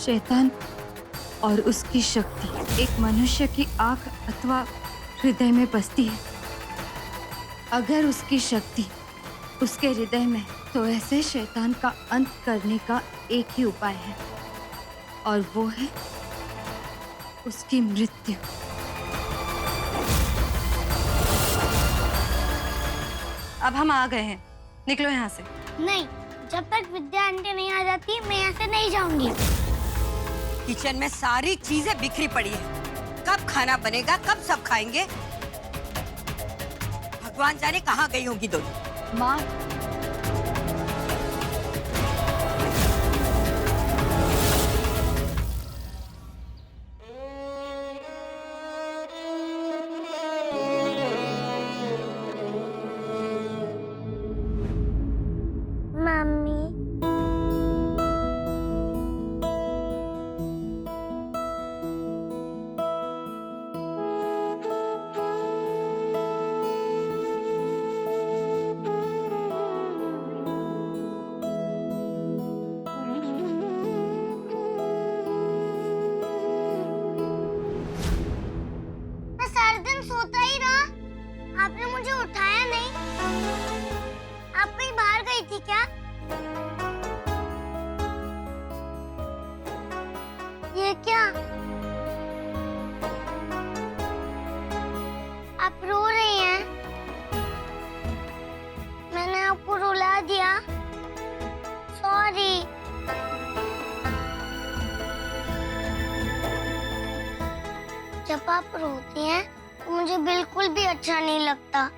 शैतान और उसकी शक्ति एक मनुष्य की आंख अथवा हृदय में बसती है। अगर उसकी शक्ति उसके हृदय में, तो ऐसे शैतान का अंत करने का एक ही उपाय है, और वो है उसकी मृत्यु। अब हम आ गए हैं, निकलो यहाँ से। नहीं, जब तक विद्या आंटी नहीं आ जाती मैं यहाँ से नहीं जाऊंगी। किचन में सारी चीजें बिखरी पड़ी है, कब खाना बनेगा, कब सब खाएंगे? भगवान जाने कहाँ गई होंगी दोनों। माँ, मम्मी, मैं सारे दिन सोता ही रहा। आपने मुझे उठाया नहीं। आप कहीं बाहर गई थी क्या? ये क्या? आप रो रही हैं? मैंने आपको रुला दिया। सॉरी। जब आप रोती हैं तो मुझे बिल्कुल भी अच्छा नहीं लगता।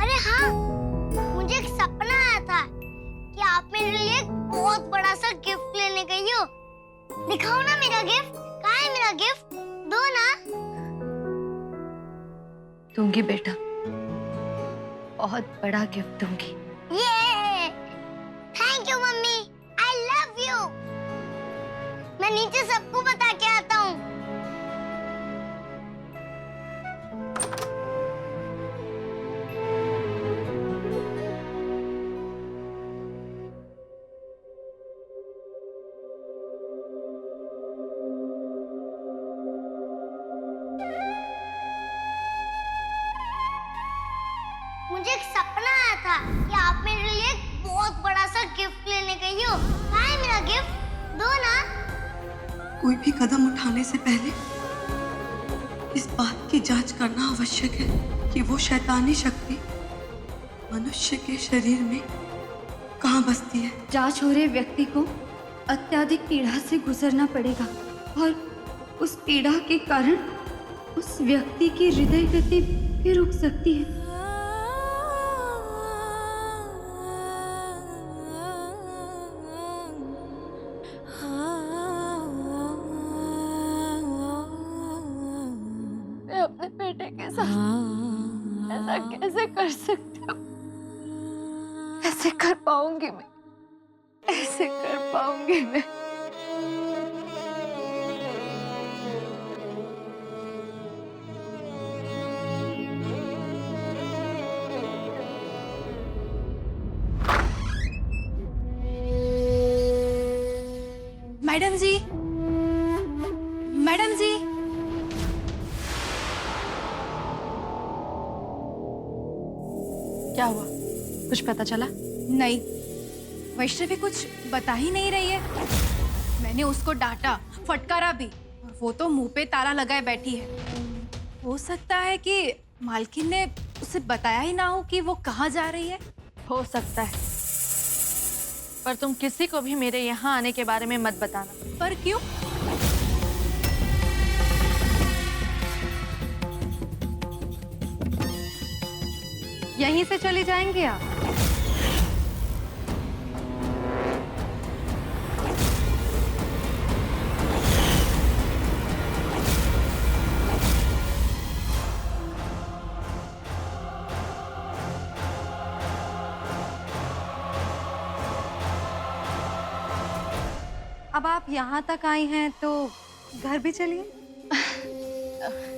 अरे हाँ, मुझे एक सपना आया था कि आप मेरे लिए एक बहुत बड़ा सा गिफ्ट लेने गई हो। दिखाओ ना मेरा गिफ्ट। कहाँ है मेरा गिफ्ट? दो ना। दूंगी बेटा, बहुत बड़ा गिफ्ट दूंगी। ये thank you mummy, I love you. मैं नीचे सबको बता के आता हूँ। मुझे एक सपना आया था कि आप मेरे लिए एक बहुत बड़ा सा गिफ्ट लेने गई हो। कहाँ है मेरा गिफ्ट? दो ना। कोई भी कदम उठाने से पहले इस बात की जांच करना आवश्यक है कि वो शैतानी शक्ति मनुष्य के शरीर में कहाँ बसती है। जांच हो रहे व्यक्ति को अत्यधिक पीड़ा से गुजरना पड़ेगा, और उस पीड़ा के कारण उस व्यक्ति की हृदय गति भी रुक सकती है। मैं अपने बेटे के साथ ऐसा कैसे कर सकती हूँ? ऐसे कर पाऊंगी मैं? ऐसे कर पाऊंगी मैं? मैडम जी, मैडम जी। क्या हुआ? कुछ पता चला? नहीं, वैष्णवी कुछ बता ही नहीं रही है। मैंने उसको डांटा, फटकारा भी, और वो तो मुंह पे ताला लगाए बैठी है। हो सकता है कि मालकिन ने उसे बताया ही ना हो कि वो कहाँ जा रही है। हो सकता है, पर तुम किसी को भी मेरे यहाँ आने के बारे में मत बताना। पर क्यों? यहीं से चली जाएंगे आप? अब आप यहाँ तक आई हैं तो घर भी चलिए।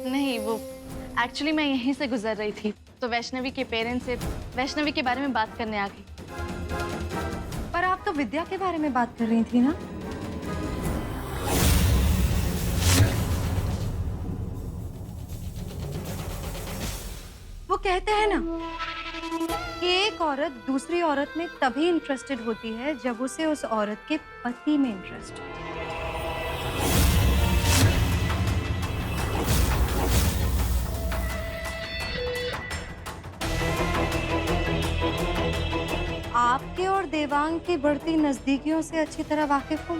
नहीं, वो एक्चुअली मैं यहीं से गुजर रही थी तो वैष्णवी के पेरेंट्स से वैष्णवी के बारे में बात करने आ गई। पर आप तो विद्या के बारे में बात कर रही थी ना? वो कहते हैं ना कि एक औरत दूसरी औरत में तभी इंटरेस्टेड होती है जब उसे उस औरत के पति में इंटरेस्ट हो। आपके और देवांग की बढ़ती नजदीकियों से अच्छी तरह वाकिफ हूँ।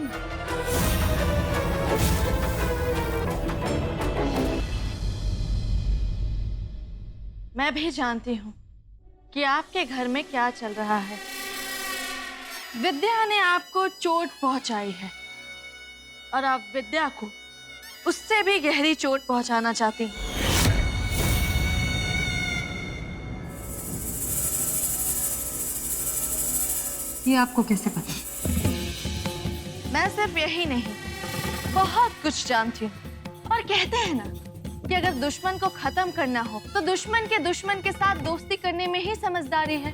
मैं भी जानती हूँ कि आपके घर में क्या चल रहा है। विद्या ने आपको चोट पहुंचाई है और आप विद्या को उससे भी गहरी चोट पहुंचाना चाहती हैं। ये आपको कैसे पता? मैं सिर्फ यही नहीं, बहुत कुछ जानती हूँ। और कहते हैं ना कि अगर दुश्मन को खत्म करना हो तो दुश्मन के साथ दोस्ती करने में ही समझदारी है।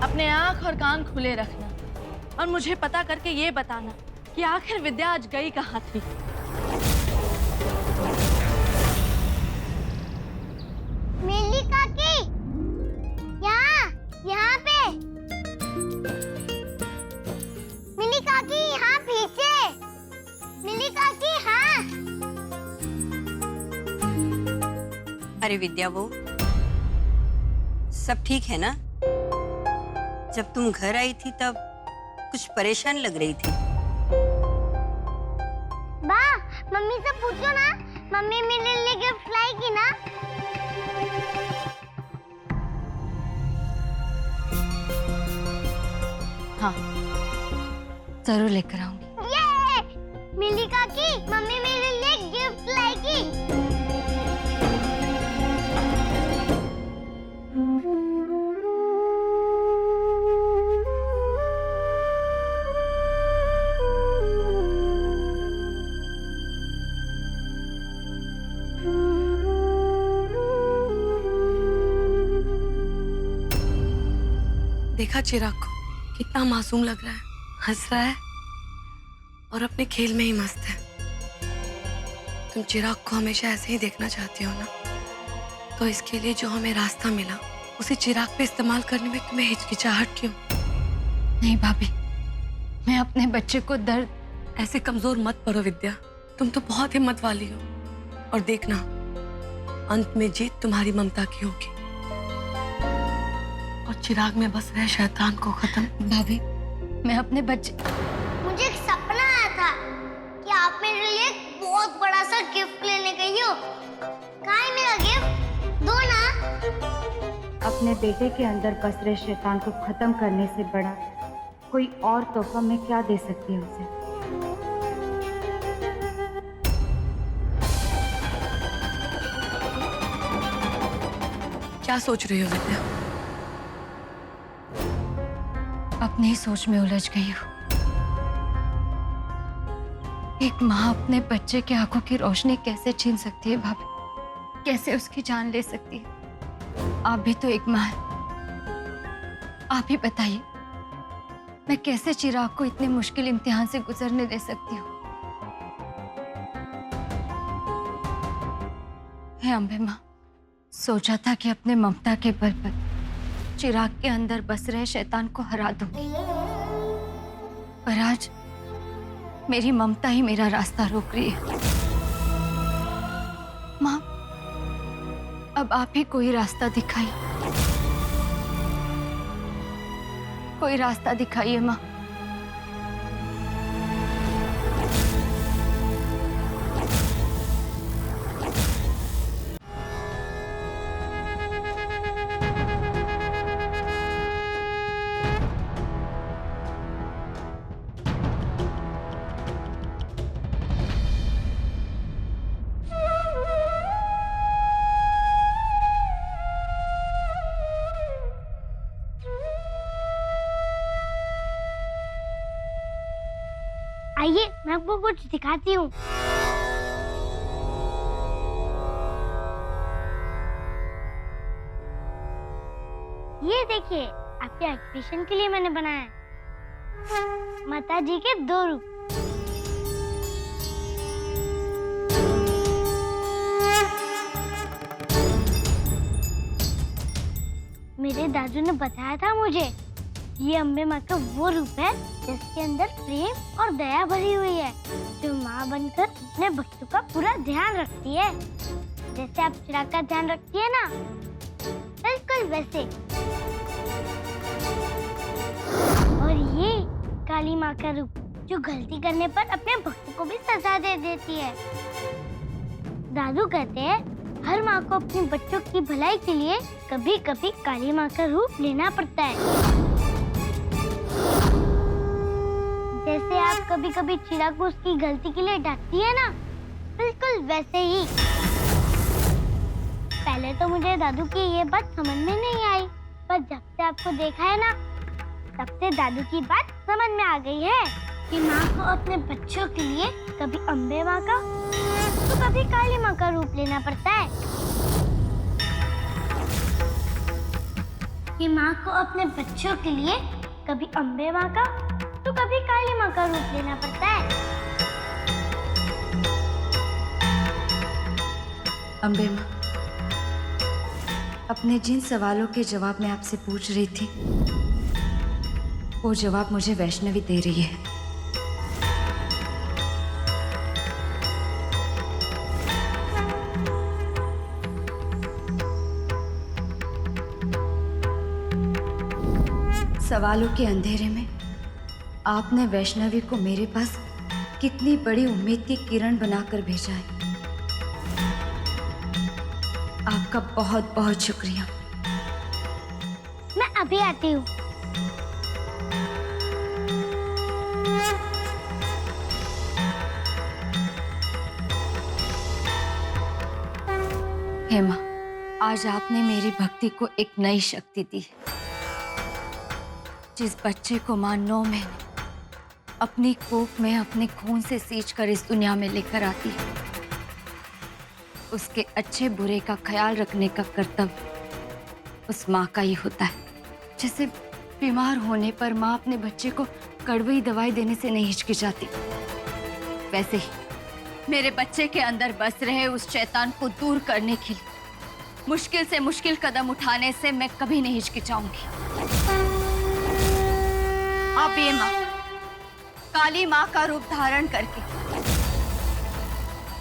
अपने आंख और कान खुले रखना और मुझे पता करके ये बताना कि आखिर विद्या आज गई कहाँ थी। मिली काकी, यहाँ पे। मिली काकी यहाँ पीछे। मिली काकी, हाँ। अरे विद्या वो सब ठीक है ना? जब तुम घर आई थी तब कुछ परेशान लग रही थी। बा, मम्मी से पूछो ना, मम्मी मेरे लिए गिफ्ट लाएगी ना? हाँ, जरूर लेकर आऊंगी। ये मिली काकी, मम्मी मेरे लिए गिफ्ट लाएगी। देखा चिराग को, कितना मासूम लग रहा है, हंस रहा है और अपने खेल में ही मस्त है। तुम चिराग को हमेशा ऐसे ही देखना चाहती हो ना, तो इसके लिए जो हमें रास्ता मिला उसे चिराग पे इस्तेमाल करने में तुम्हें हिचकिचाहट क्यों? नहीं भाभी, मैं अपने बच्चे को दर्द। ऐसे कमजोर मत पड़ो विद्या, तुम तो बहुत हिम्मत वाली हो। और देखना, अंत में जीत तुम्हारी ममता की होगी और चिराग में बस रहे शैतान को खत्म। भाभी, मैं अपने बच्चे। मुझे एक सपना आया था कि आप मेरे लिए एक बहुत बड़ा सा गिफ्ट लेने गई हो। कहाँ है मेरा गिफ्ट? दो ना। अपने बेटे के अंदर बस रहे शैतान को खत्म करने से बड़ा कोई और तोहफा मैं क्या दे सकती हूँ उसे? क्या सोच रही हो विद्या? अपनी ही सोच में उलझ गई हूँ। एक माँ अपने बच्चे की आंखों की रोशनी कैसे छीन सकती है भाभी? कैसे उसकी जान ले सकती है? आप भी तो एक माँ हैं। आप ही बताइए, मैं कैसे चिराग को इतने मुश्किल इम्तिहान से गुजरने दे सकती हूँ? हे अम्बे माँ, सोचा था कि अपने ममता के बल पर चिराग के अंदर बस रहे शैतान को हरा दूंगी, पर आज मेरी ममता ही मेरा रास्ता रोक रही है। माँ, अब आप ही कोई रास्ता दिखाइए, कोई रास्ता दिखाइए माँ। आइए मैं आपको कुछ दिखाती हूँ। ये देखिए, आपके एग्जीबिशन के लिए मैंने बनाया है। माता जी के 2 रूप। मेरे दादू ने बताया था मुझे, ये अम्बे माँ का वो रूप है जिसके अंदर प्रेम और दया भरी हुई है, जो माँ बनकर अपने बच्चों का पूरा ध्यान रखती है। जैसे आप चिराग का ध्यान रखती है ना, बिल्कुल वैसे। और ये काली माँ का रूप, जो गलती करने पर अपने भक्तों को भी सजा दे देती है। दादू कहते हैं हर माँ को अपने बच्चों की भलाई के लिए कभी कभी काली माँ का रूप लेना पड़ता है। जैसे आप कभी कभी चिराग को उसकी गलती के लिए डांटती है ना, बिल्कुल वैसे ही। पहले तो मुझे दादू की ये बात समझ में नहीं आई, पर जब से आपको देखा है ना, तब से दादू की बात समझ में आ गई है कि माँ को अपने बच्चों के लिए कभी अम्बे माँ का तो कभी काली माँ का रूप लेना पड़ता है। कि माँ को अपने बच्चों के लिए कभी अम्बे माँ का तो कभी काली माँ का रूप लेना पड़ता है। अम्बे माँ, अपने जिन सवालों के जवाब मैं आपसे पूछ रही थी, वो जवाब मुझे वैष्णवी दे रही है। सवालों के अंधेरे में आपने वैष्णवी को मेरे पास कितनी बड़ी उम्मीद की किरण बनाकर भेजा है। आपका बहुत बहुत शुक्रिया। मैं अभी आती हूँ। हेमा, आज आपने मेरी भक्ति को एक नई शक्ति दी है। जिस बच्चे को मां 9 महीने अपनी कोख में अपने खून से सींचकर इस दुनिया में लेकर आती है, उसके अच्छे बुरे का ख्याल रखने का कर्तव्य उस माँ का ही होता है। जैसे बीमार होने पर माँ अपने बच्चे को कड़वी दवाई देने से नहीं हिचकिचाती, वैसे ही मेरे बच्चे के अंदर बस रहे उस शैतान को दूर करने के लिए मुश्किल से मुश्किल कदम उठाने से मैं कभी नहीं हिचकिचाऊंगी। आप ये माँ काली माँ का रूप धारण करके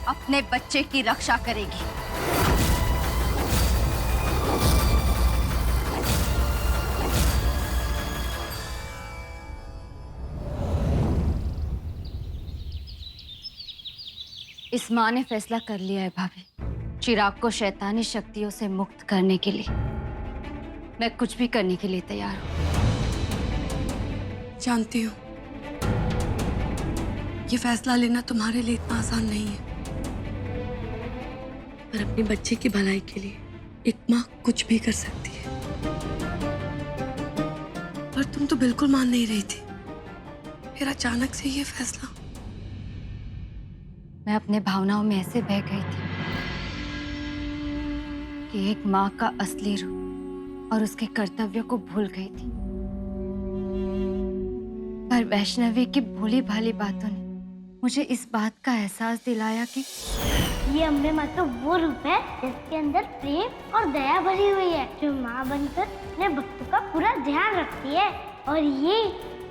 अपने बच्चे की रक्षा करेगी। इस माँ ने फैसला कर लिया है भाभी, चिराग को शैतानी शक्तियों से मुक्त करने के लिए मैं कुछ भी करने के लिए तैयार हूँ। जानती हूँ ये फैसला लेना तुम्हारे लिए इतना आसान नहीं है, पर अपने बच्चे की भलाई के लिए एक माँ कुछ भी कर सकती है। पर तुम तो बिल्कुल मान नहीं रही थी, फिर अचानक से ये फैसला। मैं अपने भावनाओं में ऐसे बह गई थी कि एक माँ का असली रूप और उसके कर्तव्य को भूल गई थी। पर वैष्णवी की भोली भाली बातों ने मुझे इस बात का एहसास दिलाया कि ये अम्बे माँ का वो रूप है जिसके अंदर प्रेम और दया भरी हुई है, जो माँ बनकर अपने भक्तों का पूरा ध्यान रखती है। और ये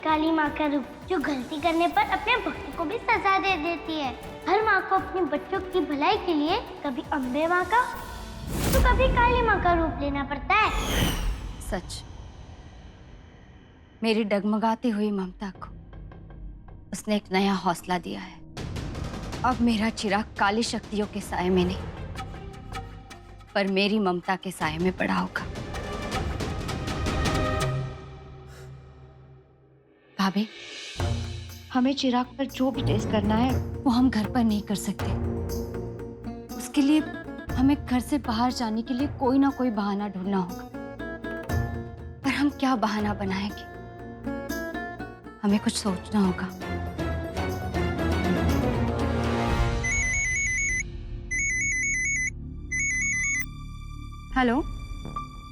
काली माँ का रूप, जो गलती करने पर अपने भक्तों को भी सजा दे देती है। हर माँ को अपने बच्चों की भलाई के लिए कभी अम्बे माँ का तो कभी काली माँ का रूप लेना पड़ता है। सच, मेरी डगमगाती हुई ममता को उसने एक नया हौसला दिया है। अब मेरा चिराग काली शक्तियों के साए में नहीं, पर मेरी ममता के साए में पड़ा होगा। भाभी, हमें चिराग पर जो भी टेस्ट करना है वो हम घर पर नहीं कर सकते। उसके लिए हमें घर से बाहर जाने के लिए कोई ना कोई बहाना ढूंढना होगा। पर हम क्या बहाना बनाएंगे? हमें कुछ सोचना होगा। हेलो।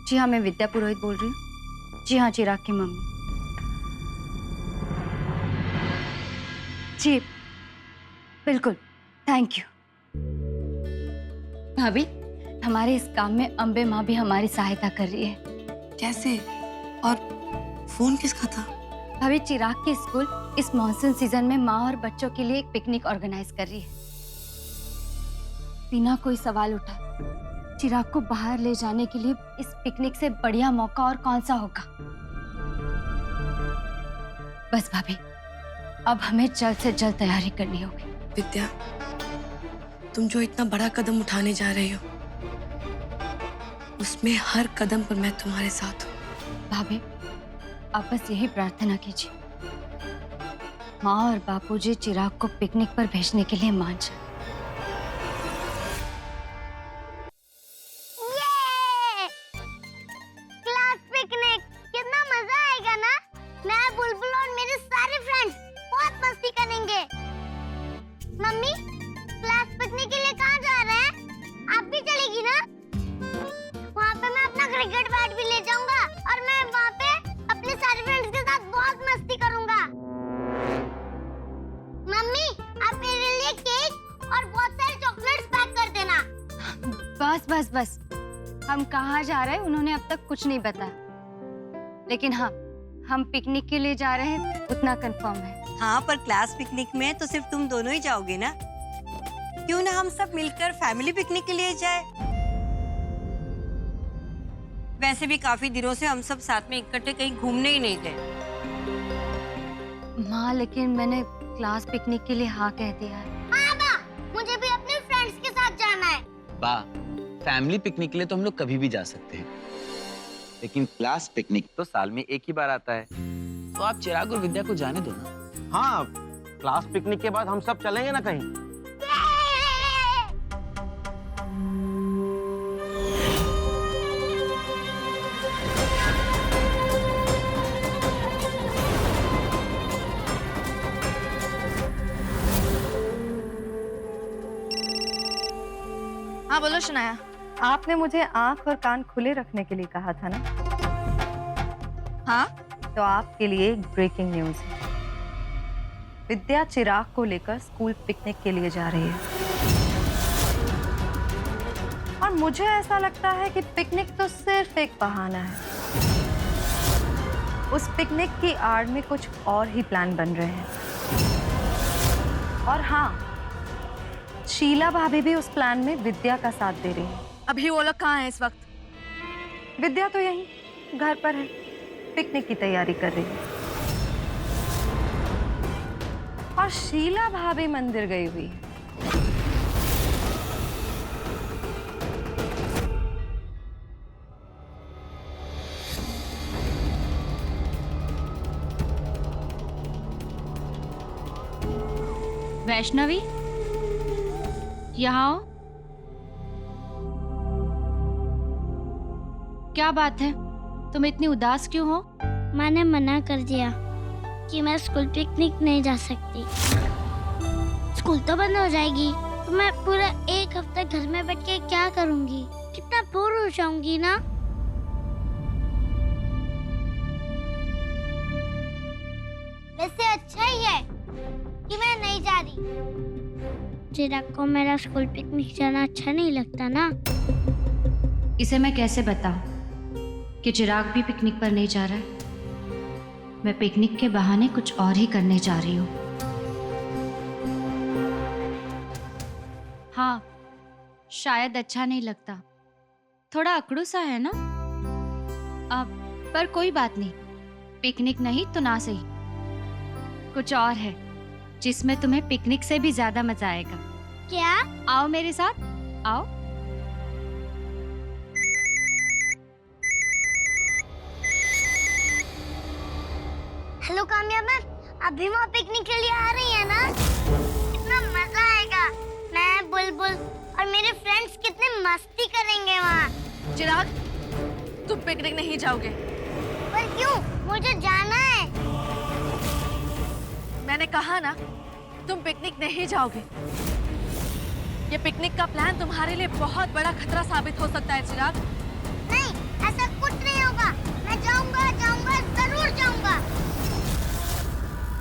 जी हाँ, मैं विद्या पुरोहित बोल रही हूँ। जी हाँ, चिराग की मम्मी। जी बिल्कुल, थैंक यू। भाभी, हमारे इस काम में अम्बे माँ भी हमारी सहायता कर रही है। कैसे? और फोन किसका था? भाभी, चिराग की स्कूल इस मॉनसून सीजन में माँ और बच्चों के लिए एक पिकनिक ऑर्गेनाइज कर रही है। बिना कोई सवाल उठा चिराग को बाहर ले जाने के लिए इस पिकनिक से बढ़िया मौका और कौन सा होगा। बस भाभी, अब हमें जल्द से जल्द तैयारी करनी होगी। विद्या, तुम जो इतना बड़ा कदम उठाने जा रही हो, उसमें हर कदम पर मैं तुम्हारे साथ हूँ। भाभी, आप बस यही प्रार्थना कीजिए, माँ और बापूजी चिराग को पिकनिक पर भेजने के लिए मान जाए। ये क्लास पिकनिक कितना मजा आएगा ना। मैं, बुलबुल और मेरे सारे फ्रेंड्स बहुत मस्ती करेंगे। मम्मी, क्लास पिकनिक के लिए कहाँ जा रहे हैं? आप भी चलेगी ना? वहाँ पे मैं अपना क्रिकेट बैट भी ले जाऊंगा और मैं वहाँ पे अपने सारे फ्रेंड्स के साथ बहुत मस्ती करूंगा। मम्मी, आप मेरे लिए केक और बहुत सारे चॉकलेट्स पैक कर देना। बस बस बस, हम कहाँ जा रहे हैं उन्होंने अब तक कुछ नहीं बताया, लेकिन हाँ, हम पिकनिक के लिए जा रहे हैं उतना कंफर्म है। हाँ, पर क्लास पिकनिक में तो सिर्फ तुम दोनों ही जाओगे ना? क्यों ना हम सब मिलकर फैमिली पिकनिक के लिए जाए? वैसे भी काफी दिनों से हम सब साथ में इकट्ठे कहीं घूमने ही नहीं गए। माँ, लेकिन मैंने क्लास पिकनिक के लिए हाँ कह दिया है। हाँ बा, मुझे भी अपने फ्रेंड्स के साथ जाना है। बा, फैमिली पिकनिक के लिए तो हम लोग कभी भी जा सकते हैं, लेकिन क्लास पिकनिक तो साल में एक ही बार आता है। तो आप चिराग और विद्या को जाने दो ना। हाँ, क्लास पिकनिक के बाद हम सब चलेंगे ना कहीं। हाँ बोलो शनाया। आपने मुझे आंख और कान खुले रखने के लिए कहा था ना? हाँ, तो आपके लिए एक ब्रेकिंग न्यूज है। विद्या चिराग को लेकर स्कूल पिकनिक के लिए जा रही है। और मुझे ऐसा लगता है कि पिकनिक तो सिर्फ एक बहाना है। उस पिकनिक की आड़ में कुछ और ही प्लान बन रहे हैं। और हाँ, शीला भाभी भी उस प्लान में विद्या का साथ दे रही है। अभी वो लोग कहाँ हैं इस वक्त? विद्या तो यहीं घर पर है, पिकनिक की तैयारी कर रही है। और शीला भाभी मंदिर गई हुई है। वैष्णवी, यहाँ आओ। क्या बात है, तुम इतनी उदास क्यों हो? माँ ने मना कर दिया कि मैं स्कूल पिकनिक नहीं जा सकती। स्कूल तो बंद हो जाएगी तो मैं पूरा एक हफ्ता घर में बैठ के क्या करूँगी? कितना बोर हो जाऊंगी ना। वैसे अच्छा ही है कि मैं नहीं जा रही। चिराग को मेरा स्कूल पिकनिक जाना अच्छा नहीं लगता ना। इसे मैं कैसे बताऊं कि चिराग भी पिकनिक पर नहीं जा रहा है। मैं पिकनिक के बहाने कुछ और ही करने जा रही हूँ। हाँ, शायद अच्छा नहीं लगता, थोड़ा अकड़ू सा है ना। अब पर कोई बात नहीं, पिकनिक नहीं तो ना सही, कुछ और है जिसमें तुम्हें पिकनिक से भी ज्यादा मजा आएगा। क्या? आओ मेरे साथ, आओ। हेलो काम्या मैम, अभी वहाँ पिकनिक के लिए आ रही है ना? कितना मजा आएगा। मैं, बुलबुल और मेरे फ्रेंड्स कितने मस्ती करेंगे वहाँ। चिराग, तुम पिकनिक नहीं जाओगे। पर क्यों? मुझे जाना है। मैंने कहा ना, तुम पिकनिक नहीं जाओगे। ये पिकनिक का प्लान तुम्हारे लिए बहुत बड़ा खतरा साबित हो सकता है चिराग। जरूर जाऊंगा।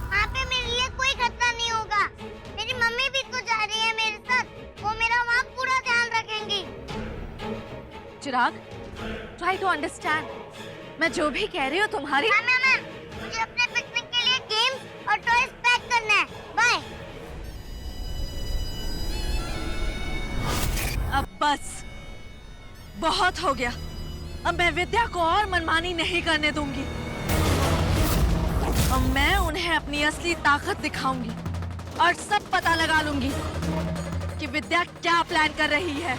वहाँ पे मेरे लिए कोई खतरा नहीं होगा। मेरी मम्मी भी तो जा रही है मेरे साथ, वो मेरा वहाँ पूरा ध्यान रखेंगी। चिराग, ट्राई टू अंडरस्टैंड। मैं जो भी कह रही हूँ तुम्हारी मैम, मुझे अपने पिकनिक के लिए गेम्स और टॉयज पैक करना है। बाय। अब बस, बहुत हो गया। अब मैं विद्या को और मनमानी नहीं करने दूंगी। अब मैं उन्हें अपनी असली ताकत दिखाऊंगी और सब पता लगा लूंगी कि विद्या क्या प्लान कर रही है।